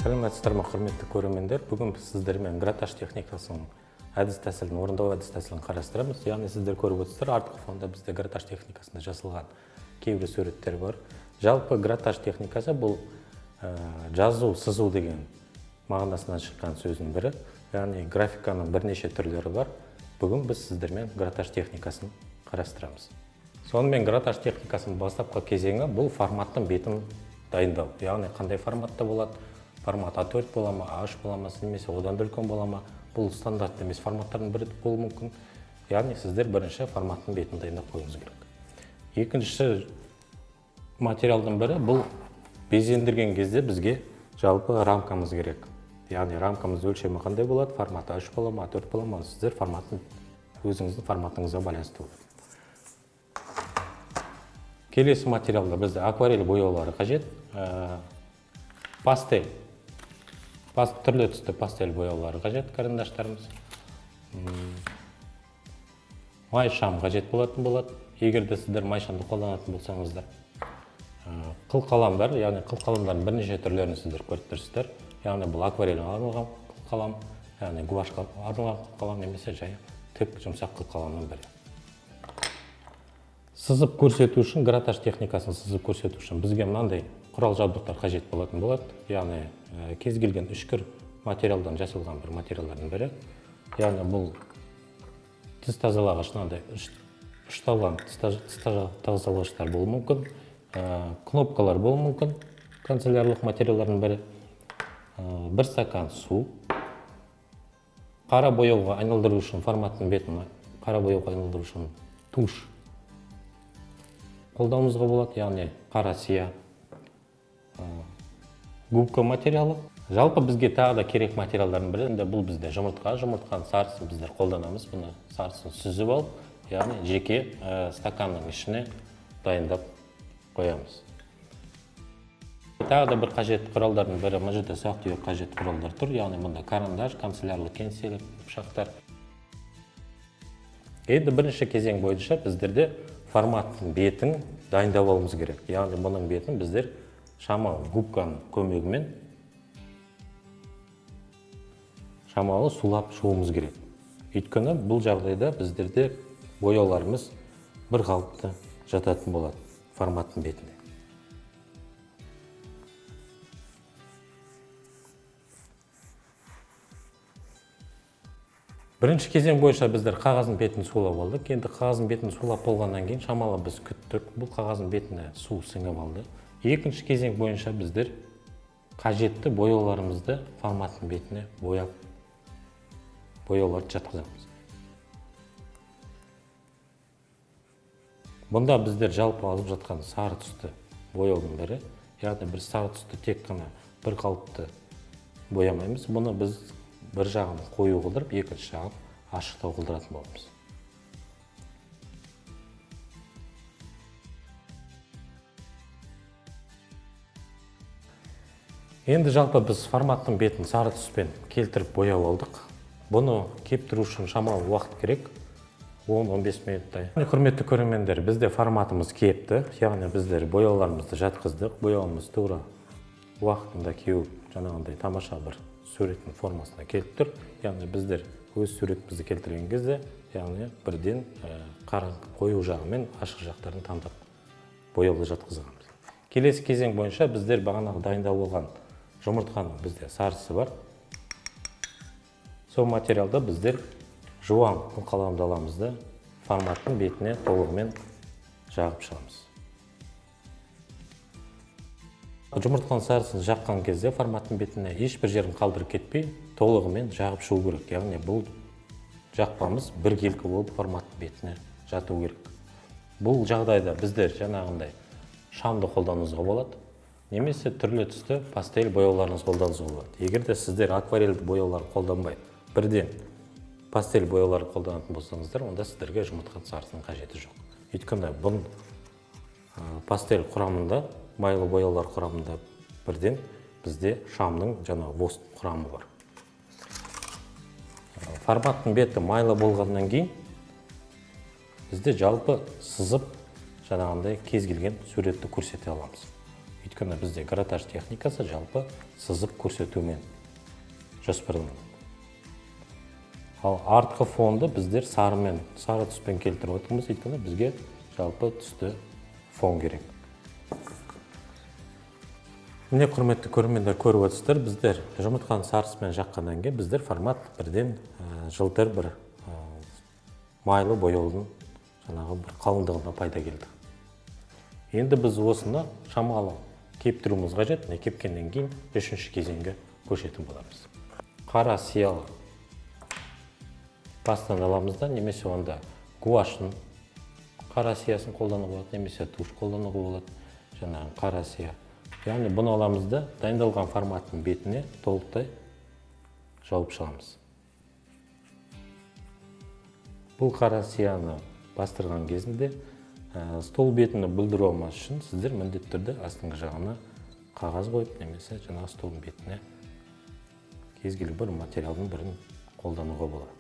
Сәлеметсіздер ме, құрметті көрермендер. Бүгін біз сіздермен гратаж техникасының әдіс-тәсілін, орындау әдіс-тәсілін қарастырамыз. Яғни сіздер көріп отырсыздар, артқы фонда бізде гратаж техникасында жасалған кейбір суреттер бар. Жалпы гратаж техникасы бұл жазу, сызу деген мағынасынан шыққан сөздің бірі. Яғни графиканың бірнеше түрлері бар. Бүгін біз сіздермен гратаж техникасын қарастырамыз. Сонымен гратаж техникасының бастапқы кезеңі бұл форматтың бетін дайындау. Яғни қандай форматта болады? Формат А4 бола ма, А3 бола ма, немесе одан да үлкен бола ма? Бұл стандартты емес форматтардың бірі болуы мүмкін. Яғни сіздер бірінші форматтың бетін дайындап қоюыңыз керек. Екінші материалдың бірі бұл безендірген кезде бізге жалпы рамкамыз керек. Яғни рамкамыз өлшемі қандай болады? Формат А3 бола ма, А4 бола ма? Сіздер форматын өзіңіздің форматыңызға байланысты болады. Келесі материалда бізде акварель бояулары қажет. Пастель. Түрлі түсті пастель бояулары қажет, карандаштарымыз. Май шам қажет болатын болады. Егер де сіздер май шамды қолданатын болсаңыздар. Қыл қаламдар, яғни қыл қаламдардың бірнеше түрлерін сіздер көріп тұрсыздар. Яғни бұл акварель арналған қыл қалам, яғни гуашқа арналған қыл қалам немесе жай тік жұмсақ қыл қаламның бірі. Сызып көрсету үшін, гратаж техникасын сызып көрсету үшін бізге мынандай құрал жабдықтар қажет болатын болады. Яғни кез келген үшкір материалдан жасалған бір материалдардың бірі. Яғни бұл тіс тазалағыш, мынандай үшталған тіс тазалағыштар болуы мүмкін. Кнопкалар болуы мүмкін. Канцелярлық материалдардың бірі. Бір стакан су. Қара бояуға айналдыру үшін форматтың бетін қара бояуға айналдыру үшін туш қолдануымызға болады, яғни қара сия, губка материалы. Жалпы бізге тағы да керек материалдардың бірі, бұл бізде жұмыртқаның сарысын біздер қолданамыз. Бұны сарысын сүзіп алып, яғни жеке стаканның ішіне дайындап қоямыз. Тағы да бір қажет құралдардың бірі, мына жерде ұсақ-түйек қажет құралдар тұр, яғни мұнда карандаш, канцелярлық кеңселік, пышақтар. Енді бірінші кезең бойынша біздерде форматтың бетін дайындап алуымыз керек. Яғни бұның бетін біздер шамалы губканың көмегімен шамалы сулап шығуымыз керек. Өйткені бұл жағдайда біздерде бояуларымыз бір қалыпты жататын болады форматтың бетінде. Бірінші кезең бойынша біздер қағаздың бетін сулап алдық. Енді қағаздың бетін сулап болғаннан кейін шамалы біз күттік. Бұл қағаздың бетіне су сіңіп алды. Екінші кезең бойынша біздер қажетті бояуларымызды форматтың бетіне бояуларды жатқызамыз. Бұнда біздер жалпы алып жатқан сары түсті бояудың бірі. Яғни бір сары түсті тек қана бір қалыпты боямаймыз. Бұны біз бір жағын қою қылдырып, екінші жағын ашықтау қылдыратын боламыз. Енді жалпы біз форматтың бетін сары түспен келтіріп бояу алдық. Бұны кептіру үшін шамалы уақыт керек, 10-15 минуттай. Құрметті көрермендер, бізде форматымыз кепті, яғни біздер бояуларымызды жатқыздық, бояуымыз тура уақытында кеуіп, жаңағындай тамаша бір суреттің формасына келіп тұр. Яғни біздер өз суретімізді келтірген кезде, яғни бірден қою жағы мен ашық жақтарын таңдап бояуды жатқызғанбыз. Келесі кезең бойынша біздер бағанағы дайындап болған жұмыртқаның бізде сарысы бар. Сол материалда біздер жуан қаламдаламызды форматтың бетіне толығымен жағып шығамыз. Жұмыртқаның сарысын жаққан кезде форматтың бетіне ешбір жерін қалдырып кетпей, толығымен жағып шығу керек. Яғни бұл жақпамыз біркелкі болып форматтың бетіне жату керек. Бұл жағдайда біздер жаңағындай шамды қолдануыңызға болады, немесе түрлі түсті пастель бояуларыңыз қолдануыңызға болады. Егер де сіздер акварельді бояулар қолданбай, бірден пастель бояулар қолданатын болсаңыздар, онда сіздерге жұмыртқаның сарысының қажеті жоқ. Өйткені бұл пастель құрамында, майлы бояулар құрамында бірден бізде шамның жаңа вост құрамы бар. Форматтың беті майлы болғаннан кейін бізде жалпы сызып жаңағындай кез келген суретті көрсете аламыз. Өйткені бізде гратаж техникасы жалпы сызып көрсетумен жоспарланған. Ал артқы фонды біздер сары түспен келтіріп отырмыз, өйткені бізге жалпы түсті фон керек. Міне, құрметті көрермендер, көріп отырсыздар, біздер жұмыртқаны сарысымен жаққаннан кейін біздер формат бірден жылтыр бір майлы бояудың жаңағы бір қалыңдығына пайда келді. Енді біз осыны шамалы кептіруіміз қажет. Кепкеннен кейін үшінші кезеңге көшетін боламыз. Қара сиялы пастаны аламыз да, немесе онда гуашьтың қара сиясын қолдануға болады, немесе туш қолдануға болады. Жаңағы қара сия. Яғни бұны аламыз да, дайындалған форматтың бетіне толықтай жауып шығамыз. Бұл қара сияны бастырған кезінде стол бетіні бүлдіру алмас үшін сіздер міндетті түрде астыңғы жағына қағаз қойып, немесе жаңағы столдың бетіне кез келген бір материалдың бірін қолдануға болады.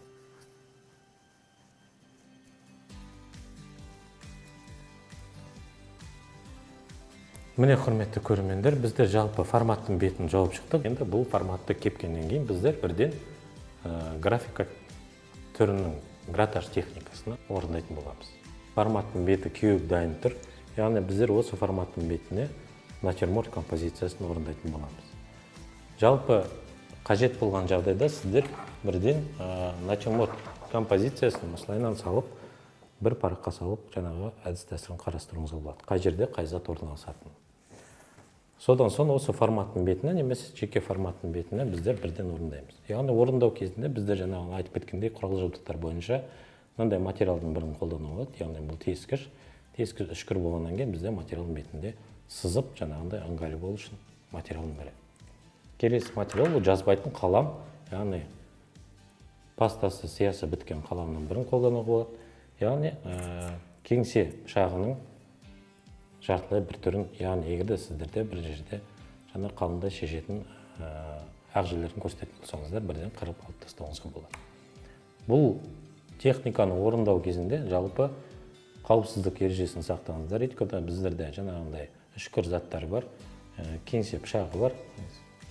Міне, құрметті көрермендер, біздер жалпы форматтың бетін жауып шықтық. Енді бұл форматты кепкеннен кейін біздер бірден графика түрінің гратаж техникасына орындайтын боламыз. Форматтың беті кеуіп дайын тұр. Яғни біздер осы форматтың бетіне натюрморт композициясын орындайтын боламыз. Жалпы қажет болған жағдайда сіздер бірден натюрморт композициясын осылайынан салып, бір параққа салып, жаңағы әдіс тәсілін қарастыруыңызға болады. Қай жерде қай зат орналасатынын. Содан соң осы форматтың бетіне, немесе жеке форматтың бетіне біздер бірден орындаймыз. Яғни орындау кезінде біздер жаңағы айтып кеткендей құрал-жабдықтар бойынша мынандай материалдың бірін қолдануға болады. Яғни бұл тескіш үшкір болғаннан кейін бізде материалдың бетінде сызып, жаңағындай ыңғайлы болу үшін материалдың бірі. Келесі материал бұл жазбайтын қалам, яғни пастасы, сиясы біткен қаламның бірін қолдануға болады. Яғни кеңсе пышағының жартылай бір түрін, яғни егерде сіздерде бір жерде жаңа қалыңдай шешетін ақ жерлерін көрсететін болсаңыздар, бірден қырып алып тастауыңызға болады. Бұл техниканы орындау кезінде жалпы қауіпсіздік ережесін сақтаңыздар. Өйткені біздерде жаңағындай үшкір заттар бар, кеңсе пышағы бар.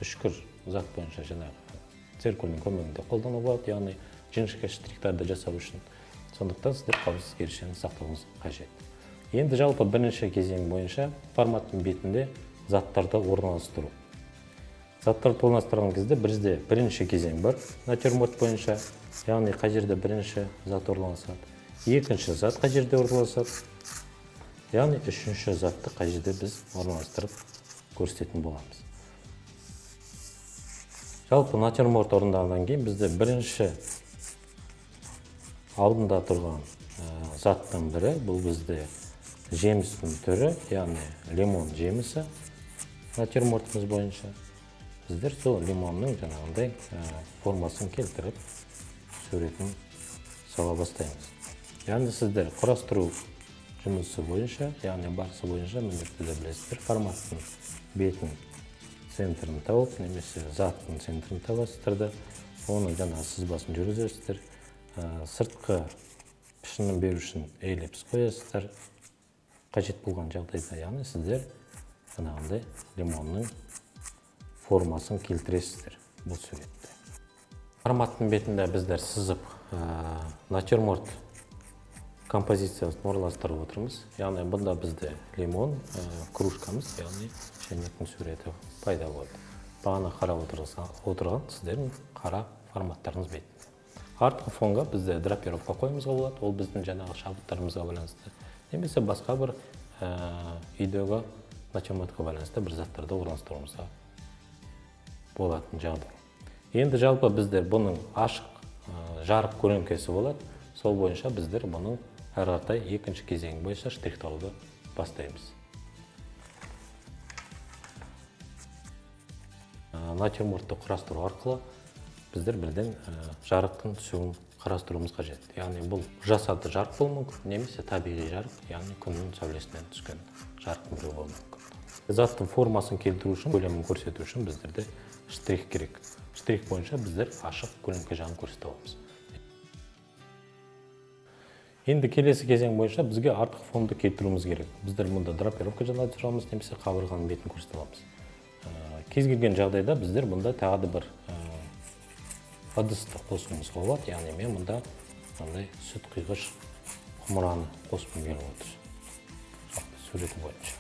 Үшкір зат бойынша жаңағы циркульдің көмегінде қолдануға болады, яғни жіңішке штрихтарды жасау үшін. Сондықтан сіздер қауіпсіздік ережесін сақтауыңыз қажет. Енді жалпы бірінші кезең бойынша форматтың бетінде заттарды орналастыру. Заттарды орналастырған кезде бізде бірінші кезең бар, натюрморт бойынша, яғни қай жерде бірінші зат орналасады, екінші зат қай жерде орналасады, яғни үшінші затты қай жерде біз орналастырып көрсететін боламыз. Жалпы натюрморт орындалғаннан кейін бізде бірінші алдында тұрған заттың бірі, бұл бізде жемістің түрі, яғни лимон жемісі. Натюрмортымыз бойынша біздер сол лимонның жаңағындай формасын келтіріп, суретін сала бастаймыз. Яғни сіздер құрастыру жұмысы бойынша, яғни барысы бойынша міндетті білесіздер, форматтың бетін центрін тауып, немесе заттың центрін табасыздар да, оны жаңағы сызбасын жүргізесіздер. Сыртқы пішінін беру үшін эллипс қоясыздар. Қажет болған жағдайда, яғни сіздер жаңағындай лимонның формасын келтіресіздер бұл суретте. Форматтың бетінде біздер сызып натюрморт композициясын орналастырып отырмыз. Яғни бұнда бізде лимон, кружкамыз, яғни шайнектің суреті пайда болды. Бағана қарап отырған сіздердің қара форматтарыңыз бетінде. Артқы фонға бізде драпировка қойымызға болады, ол біздің жаңағы шабыттарымызға байланысты. Немесе басқа бір үйдегі натюрмортқа байланысты бір заттарды орналастыруымызға болатын жағдай. Енді жалпы біздер бұның ашық, жарық көлеңкесі болады. Сол бойынша біздер бұның әрі қаратай екінші кезең бойынша штрихтауды бастаймыз. Натюрмортты құрастыру арқылы біздер бірден жарықтың түсуін қарастыруымыз қажет. Яғни бұл жасанды жарық болуы мүмкін, немесе табиғи жарық, яғни күннің сәулесінен түскен жарықтың бірі болуы мүмкін. Заттың формасын келтіру үшін, көлемін көрсету үшін біздерде штрих керек. Штрих бойынша біздер ашық көлеңке жағын көрсете аламыз. Енді келесі кезең бойынша бізге артық фонды келтіруіміз керек. Біздер мұнда драпировка жасай тұрамыз, немесе қабырғаның бетін көрсете аламыз. Кез келген жағдайда біздер мұнда тағы да бір ыдысты қосуымыз болады. Яғни мен мұнда мындай сүт құйғыш құмыраны қосқым келіп отыр. Суреті бойынша.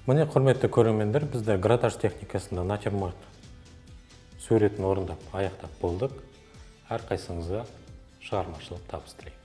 Міне, құрметті көрермендер, бізде гратаж техникасында натюрморт суретін орындап аяқтап болдық. Әрқайсыңызға шығармашылық табыс тілеймін.